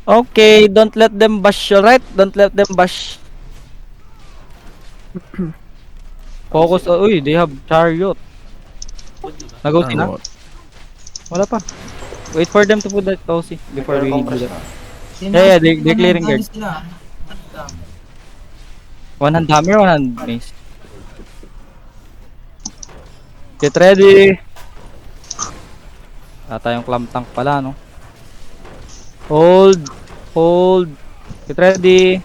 Okay, don't let them bash, alright? Don't let them bash. Focus, uy, they have chariot. Nag-OC na? Tarot. Wala pa. Wait for them to put that OC before we do Compress that. na. Yeah, they're clearing guard. Sila. One hand hammer, one hand mace. Get ready! Tayong clam tank pala, no? Hold! Hold! Get ready!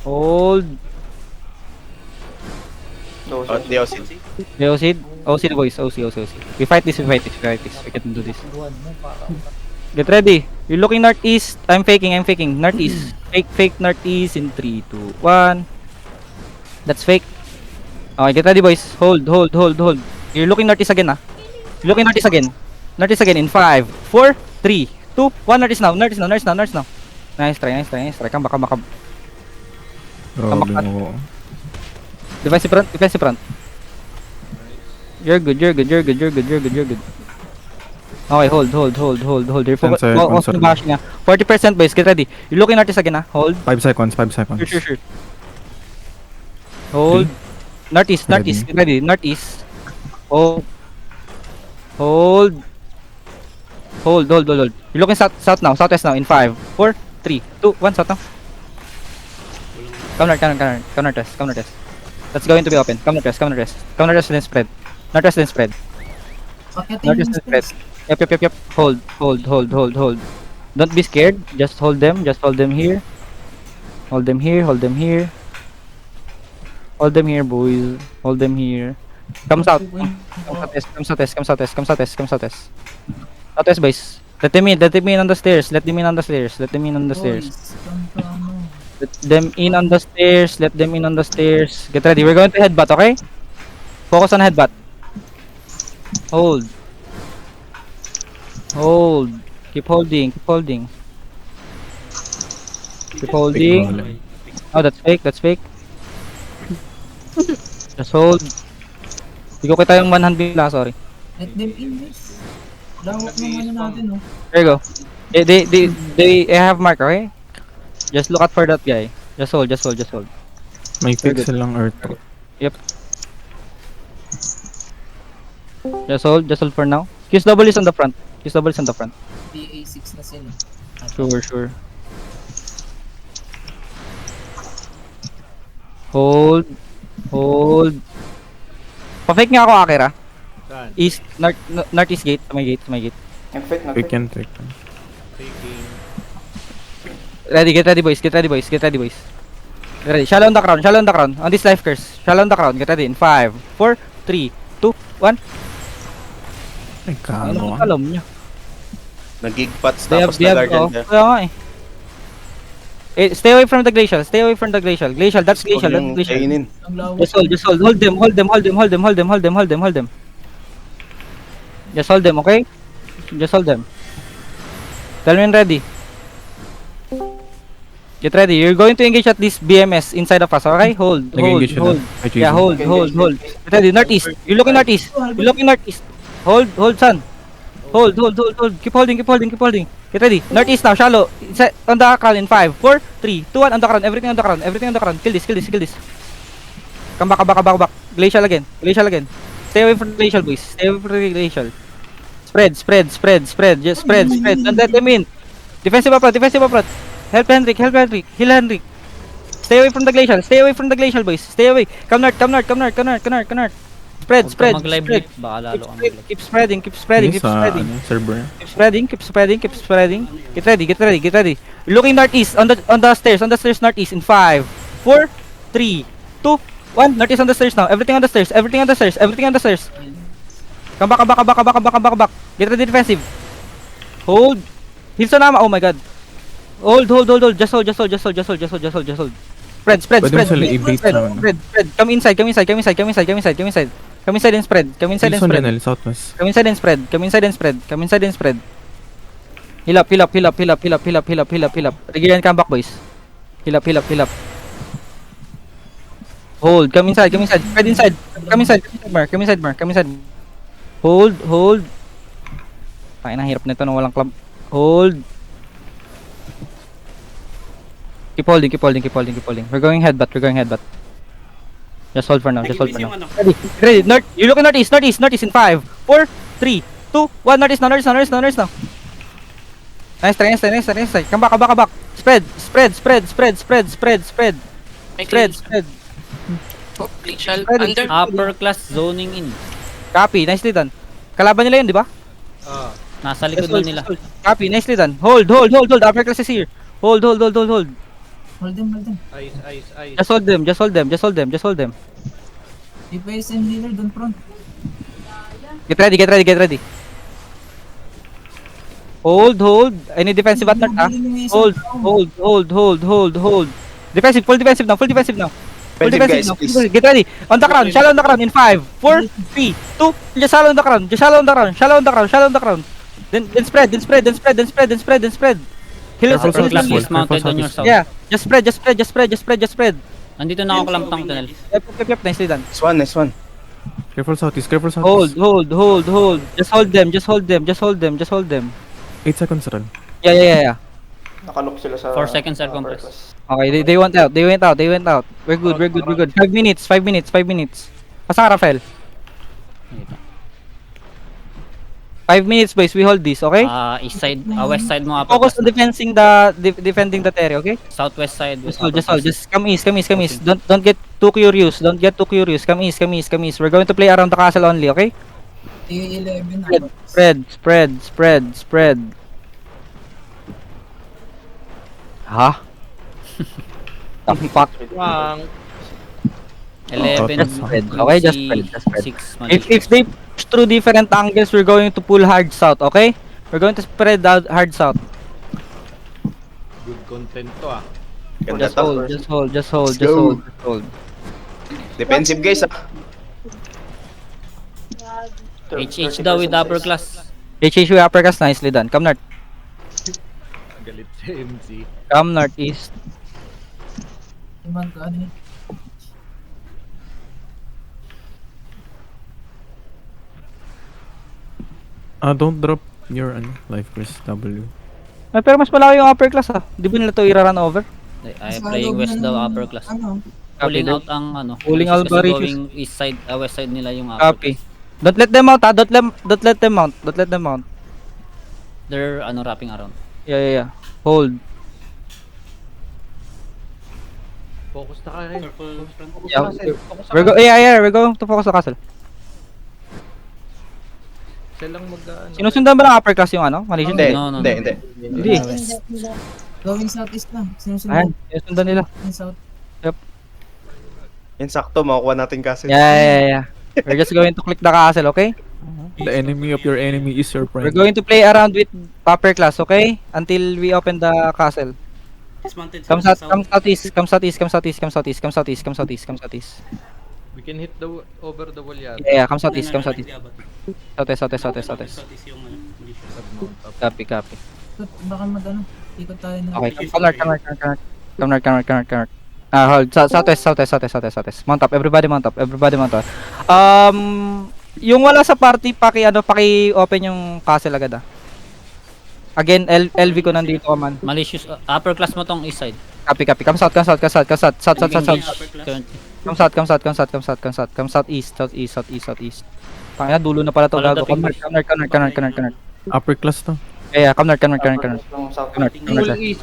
Hold! No, Oh, di OC. Okay, OC? OC the boys, OC. We fight this. We can do this. Get ready! You're looking northeast. I'm faking. Northeast. Fake northeast in 3, 2, 1. That's fake. Okay, get ready boys. Hold. You're looking northeast again, ah. You're looking northeast again. Northeast again in 5, 4, 3, 2, 1. Northeast now. Nice try. Come back. Grabe mo. Defensive front. You're good. Okay, hold. You're focused. 10 seconds, Also bash niya. 40% boys, get ready. You're looking northeast again, ah. Hold. 5 seconds. Sure. Hold. Northeast. Ready. Get ready. Northeast. Hold. You're looking southwest now in 5, 4, 3, 2, 1, south now. Counter test. That's going to be open. Counter test then spread. Northwest then spread. Northwest then spread. Yep. Hold. Don't be scared. Just hold them here. Hold them here, boys. Hold them here. Come south. Come southwest. Southwest, boys. Let them in on the stairs. Let them in on the stairs. Let them in on the stairs. Get ready. We're going to headbutt, okay? Focus on headbutt. Hold. Keep holding. Oh, that's fake. Just hold. Hindi ko kita yung 100 lang, sorry. Let them in, guys. Lawak naman natin, no? There you go. They have mark, okay? Just look out for that guy. Just hold. May fix lang earth. Yep. Just hold for now. QSW is on the front. PA6 na sila. Sure. Hold. Pa-fake nga ako, Akira. East, northeast gate. Sa may gate. Yung fake na Fake fake. yan. Ready, get ready, boys. Get ready. Shallow on the crown. On this life curse. Shallow on the crown. Get ready in 5, 4, 3, 2, 1. Ay, Ano kano ang ah. alam niya? Nag-gigpots They tapos have, na-guardian oh. ka. Kaya nga eh. Stay away from the glacial. Glacial, that's glacial. Huwag yung kainin. Ang lawak. Just hold. Hold them. Just hold them, okay? Just hold them. Tell me when ready. Get ready. You're going to engage at this BMS inside of us, okay? Hold. Nag-engage sila. Ay, Jesus. Yeah, hold. Get ready. Northeast. You're looking northeast. Hold, son. Hold. Keep holding. Get ready. Northeast now, shallow. On the crown in 5, 4, 3, 2, 1. On the crown. Everything on the crown. Kill this. Come back. Glacial again. Stay away from the glacial, boys. Spread. Just spread. Don't let them in. Defensive approach. Help Henrik. Heal Henrik. Stay away from the glacial, boys. Stay away. Come north. Spread. Mag-live leak, baka lalo kang mag-live. Keep spreading. Yung sa ano, server. Keep spreading. Get ready. Looking northeast on the stairs northeast in 5, 4, 3, 2, 1. Northeast on the stairs now. Everything on the stairs. Come back. Get ready defensive. Hold. Hilsonama. Oh my god. Hold. Just hold. Spread. Pwede mo sila i-bait sa ano. Spread. Come inside and spread. Wilson Renel, Southwest. Come inside and spread. Heal up. Regain comeback, boys. Heal up. Hold. Come inside. Spread inside. Come inside, Mark. Hold. Ay, nahirap nito nang walang club. Hold. Keep holding, keep holding, keep holding, keep holding. We're going headbutt, we're going headbutt. Just hold for now, just hold for now. Ready, ready. North, you look at northeast, northeast, northeast in 5, 4, 3, 2, 1. Northeast now, northeast now, northeast now, northeast now. Nice try, nice try, nice try, nice try. Come back, come back, come back. Spread, spread, spread, spread, spread, spread, spread. Spread, spread. Glacial. Spread. Under. Upper class zoning in. Copy, nicely done. Kalaban nila yun, di ba? Nasa likod na nila. Copy, nicely done. Hold, hold, hold, hold. Upper class is here. Hold, hold, hold, hold, hold. Hold them, hold them. Just hold them, just hold them, just hold them, just hold them. DPS and healer doon front. Get ready, get ready, get ready. Hold, hold. Any defensive at not, ha? Hold, hold, hold, hold, hold, hold. Defensive, full defensive now, full defensive now. Full Defensive, guys, now. please. Get ready. On the crown, shallow on the crown in 5, 4, 3, 2. Just shallow on the crown, just shallow on the crown, shallow on the crown, shallow on the crown. Then spread, then spread, then spread, then spread, then spread, then spread. Heal us, Careful, heal us, Upper class heal us. is mounted on your south. Yeah, just spread, just spread, just spread, just spread, just spread. Andito na ako kalampang tunnel. Yep, nicely done. Nice one, nice one. Careful southeast, careful Hold, southeast. hold, hold, hold. Just hold them, just hold them, just hold them, just hold them. 8 seconds run. Yeah, yeah, yeah, yeah. Nakalok sila sa... 4 seconds are upper compressed. class. Okay, they went out, they went out, they went out. We're good, we're good, we're good. 5 minutes, 5 minutes, 5 minutes. Pasa ka, Rafael. 5 minutes, boys. We hold this, okay? East side, west side mo upper Focus class. on defending the terrace, okay? Southwest side. Just hold, just hold. Just come east, come east, come east. Don't get too curious. Don't get too curious. Come east, come east, come east. We're going to play around the castle only, okay? T11 Spread, spread, spread, spread, spread. Ha? The fuck? 11. Just spread. Okay, just spread, just spread. 6 If they push through different angles, we're going to pull hard south, okay? We're going to spread out hard south. Good content to ah. Ganda Just to. hold, just hold, just hold, Let's just go. hold, just hold. Defensive guys ah. HH daw with upper class. HHU uppercut, nicely done. Come north. Galit si MC. Come northeast. Iman ka, ano yun? Don't drop your life quest W. Ay, pero mas malaki yung upper class ah. Di ba nila to i-run over? Ay Sa playing loob west na daw ng- upper class. Ano? Pulling Copy, out ang ano. Pulling which is out kasi Barishus. going east side, west side nila yung upper Copy. class. Don't let them out ah. Don't let them mount. Don't let them mount. They're ano wrapping around. Yeah, yeah, yeah. Hold. Focus na ka rin. Yeah. We're going to focus sa castle. Sila lang mag ano. Sinusundan ba ng upper class yung ano? Malicious? Hindi, No, no, hindi, no. hindi. Hindi. Going southeast na. Ayan, Sinusunod sinusundan nila. yung south. Yan sakto, makukuha natin kasi. Yeah. We're just going to click the castle, okay? The enemy of your enemy is your We're friend. going to play around with upper class, okay? Until we open the castle. Come southeast, come southeast, come southeast, come southeast, come southeast, come southeast, come southeast. We can hit the over the wall yata. Yeah, come southeast, come southeast. Southeast. Copy. Baka mag-ano. Ikot tayo na. Okay, come north. Hold. Southwest. Mount up. Everybody mount up. Yung wala sa party, paki-open yung castle agad ah. Again, LV ko nandito ka man. Malicious upper class mo tong east side. Copy. Come south. Currently. Come southeast. Pangina, dulo na pala to, gago. Come north. Upper class to. Yeah, come north. Yung south. Come north. Full east.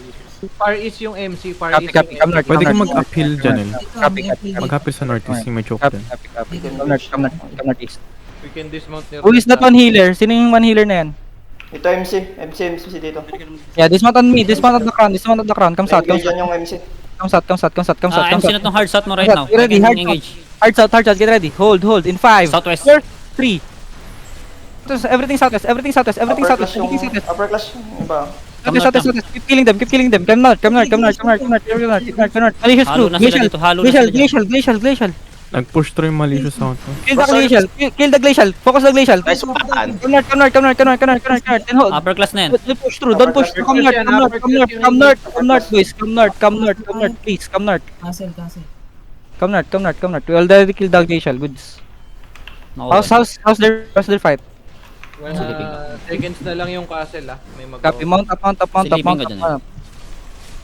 Far east yung MC. Far Copy, east yung come north. Pwede kang mag-uphill dyan eh. Dito, Copy. may FPD. Mag-uphill sa northeast, yung may choke Copy. dyan. Come northeast. We can dismount near. Who is that one healer? Sino yung one healer na yan? Ito MC dito. Yeah, this one on me. This one on the crown. Come south. Dyan yung MC. Come south. MC na tong hard shot mo right now. Get ready, I can hard engage. Hard south. Get ready. Hold. In 5, Southwest. 4, 3. Everything southwest. Upper class yung iba. Southwest. Keep killing them. Come north. Malicious Halo crew. na sila dito. Halo na sila dito. Glacial. Nag-push through yung malicious south. Kill the glacial. Focus the glacial. Nice one. Come north. Then hold. Upper class na yan. Don't push through. Come north, boys. Come north, please. Come north. Castle. Come north. We already killed the glacial. Goods. Nakuha. How's their fight? Silipin Seconds na lang yung castle May Copy, mount up, mount up, mount up, Silipin mount ka up. dyan, mount up.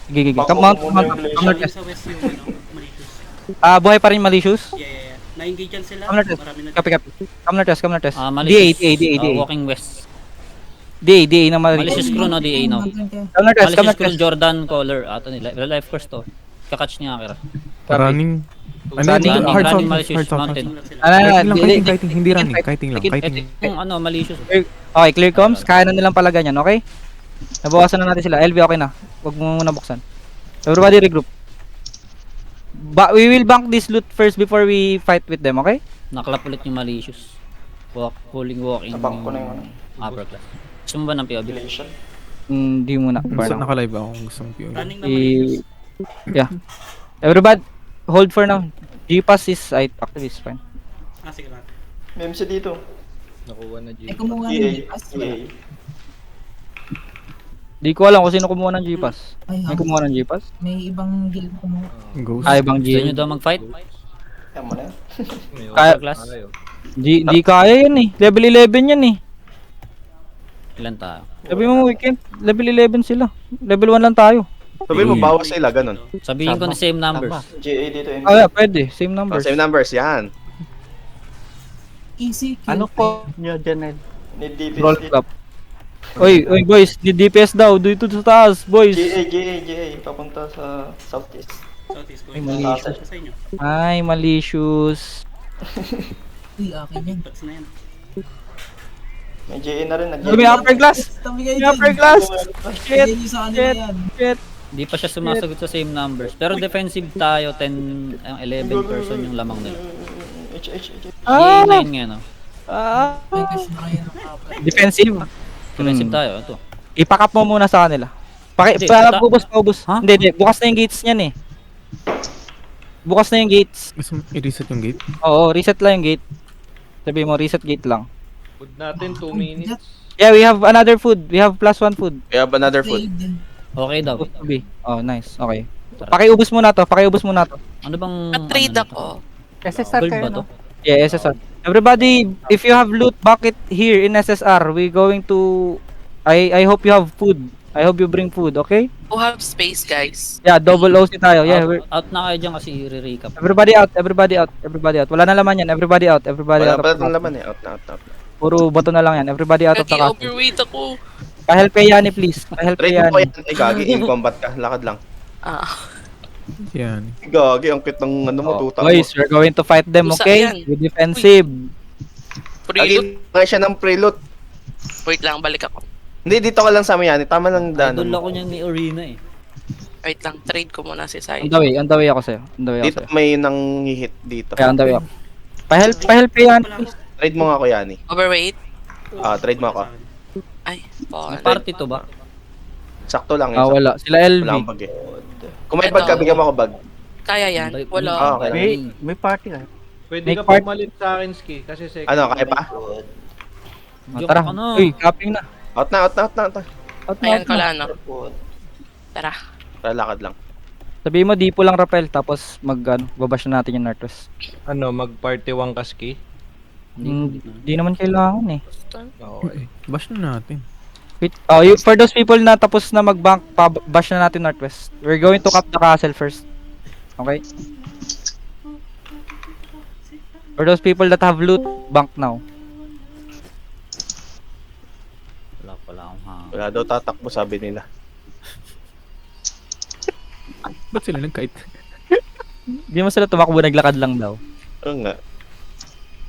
Sige, sige. Baka Mount, kung mount yung up. glacier. Come Nortes. Sa west yung ano, Malicious. Buhay pa rin malicious. Yeah. Na-engage yan sila. Come Nortes. Marami na. Copy, copy. Come Nortes, come Nortes. DA, Malicious. DA, DA, DA. Walking west. DA na Malicious malicious. crew no, DA no. Come Nortes, come Malicious crew Nortes. Jordan color. Ato nila. Life course to. Kakatch niya Akira. Running. Ano Running, yun? Hard running south, malicious hard south. mountain. Kiting, hindi running. Kiting lang, Kiting. kiting. Kung ano, malicious. Okay, clear comms. Kaya na nilang pala ganyan, okay? Nabawasan na natin sila. LV, okay na. Huwag mo muna buksan. Everybody regroup. We will bank this loot first before we fight with them, okay? Naklap ulit yung malicious. Walking. Nabank ko na yung ano. Upper class. Gusto mo ba ng POV? Relation. Hindi muna. Basta nakalive ako kung gusto mong POV. Running na Malicious. Yeah. Everybody, hold for now. G-Pass is active, is fine. Sige natin. May MC dito. Nakuha na G. Eh, kumuha EA. ng G-Pass. EA. Di ko alam kung sino kumuha ng G-Pass. Ay, May kumuha ng G-Pass? may ibang guild kumuha. Ghost. Ay, ibang Gusto nyo G. daw mag-fight? Yan mo na yan. May Kaya- Upper class? tayo. Di kaya yan eh. Level 11 yan eh. Ilan tayo? Sabi mo weekend, level 11 sila. Level 1 lang tayo. Sabi mo, bawas sila, ganun. Sabihin ko na same numbers. GA dito MC. Ah, yeah, pwede. Same Oh, numbers. same numbers, yan. Easy kill. Ano po nyo dyan, Need DPS Roll dito. club. Oy, boys, need DPS daw. Dito sa taas, boys. GA. Papunta sa southeast. Southeast ko. Ay, malicious. Sa inyo. Ay, malicious. Uy, akin yan. Bats na yan. May GA na rin. May upper class. Tabi kayo May dyan. upper class. Bigyan nyo sa kanila Shit. yan. Shit. Di pa siya sumasagot sa same numbers. Pero defensive tayo, 11 person yung lamang nila. H. Ah. GA9 nga no. Ah. May cash na kayo ng upper. Defensive. Defensive tayo, ito. Ipack up mo muna sa kanila. Hindi, ta- Paubos. Ha? Hindi. Bukas na yung gates niyan eh. Bukas na yung gates. Gusto mo i-reset yung gate? Oo, reset lang yung gate. Sabi mo, reset gate lang. Food natin 2 minutes. Yeah, we have another food. We have +1 food. We have another food. Trade. Okay daw. Supposed to be. Oh, nice. Okay. Pakiubos muna to. Ano bang... At-trade ano ako. SSR Gold kayo, ba no? to? Yeah, SSR. Everybody, if you have loot bucket here in SSR, we going to... I hope you have food. I hope you bring food, okay? Who have space, guys? Yeah, double OC tayo. Yeah, we're... Out na kayo dyan kasi i-recap. Everybody out. Wala na laman yan. Everybody out. Wala of pala the itong castle. laman eh. Out na. Puro bato na lang yan. Everybody out of the castle. Overweight ako. Pa-help kay Yani, please. Pa-help kay Trade mo Yani. yan. Ay, gagi. In combat ka. Lakad lang. Ah. Yan. Gagi. Ang cute ng ano mo, Oh, tuta mo. boys, we're going to fight them, Pusa okay? yan. With defensive. Preload. Lagi nga siya ng preload. Wait lang, balik ako. Hindi, dito ka lang sa Mayani. Tama lang daan. Idol ako niyan ni Orina eh. Wait lang, trade ko muna si Sai. On the way ako sa'yo. Dito may nang hit dito. Kaya on the way ako. Pa-help kay Yani, please. Trade mo nga ako, Yani. Overweight? Trade mo ako. Ay, May paul. party to ba? Sakto lang. Ah, sakto. wala. Sila LV. Wala akong bag eh. Kung may bag ka, bigyan mo ako bag. Kaya yan? Wala. Okay. May party na. Pwede May ka part- pumalit sa akin, Ski. Kasi second. Ano, kaya pa? Joke Tara. ka na. Uy, capping na. Out na. Ayan, Kalano. Tara. Tara, lakad lang. Sabihin mo, dipo lang rappel. Tapos babash na natin yung Northwest. Ano, mag-party 1 ka, Ski? Hindi naman kailangan eh. Okay. Bash na natin. Wait, for those people na tapos na mag-bank, bash na natin Northwest. We're going to cap the castle first. Okay? For those people that have loot, bank now. Wala akong hang. Wala daw tatakbo, sabi nila. Ba't sila nag-kite? Hindi mo sila tumakbo, naglakad lang daw. Oo nga.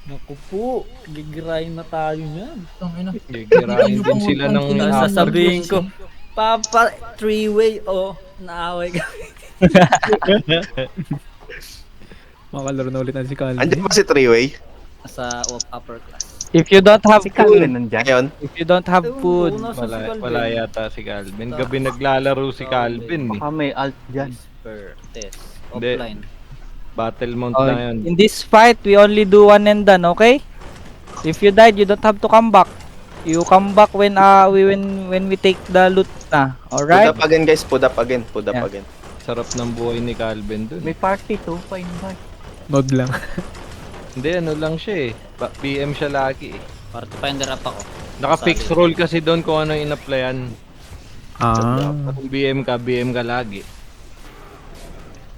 Naku po, gigirahin na tayo niyan. Tangina. Gigirahin din sila ng Sasabihin ko, Papa, 3-way, naaway ka. Makalaro na ulit na si Calvin. Andiyan ba si Three-Way? Sa upper class. If you don't have Si Calvin food, nandyan. Ngayon? if you don't have food, Wala yata si Calvin. Gabi naglalaro si Calvin eh. Baka may alt dyan. Per test. Hindi. Offline. Battle mount oh, na yun. in this fight, we only do one and done, okay? If you died, you don't have to come back. You come back when we take the loot na. Alright? Put up again, guys. Put up again. Yeah. Sarap ng buhay ni Calvin dun. May party to, pa-invite. Nod lang. Hindi, ano lang siya eh. PM siya lagi eh. Party finder up ako. Naka-fix roll kasi doon kung ano yung in-applyan. Kung BM ka lagi.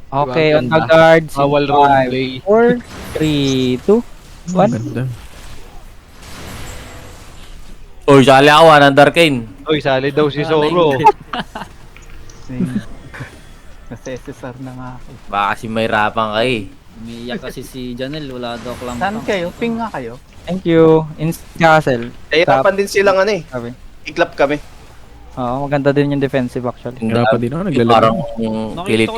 Okay, on the Ganda. guards. Bawal roleplay. 4, 3, 2, 1. Ganda. Uy, sali ako, Another Kane. Uy, sali daw si Zoro. Kasi SSR na nga ako. Baka kasi may rapang ka eh. Umiiyak kasi si Janelle, wala daw clamp. Saan kayo? Ping nga kayo. Thank you. In castle. Nahirapan din silang ano eh. Sabi. I-clap kami. Oo, maganda din yung defensive actually. Dapat din ako Yung naglalaro. parang Nakita ko kilit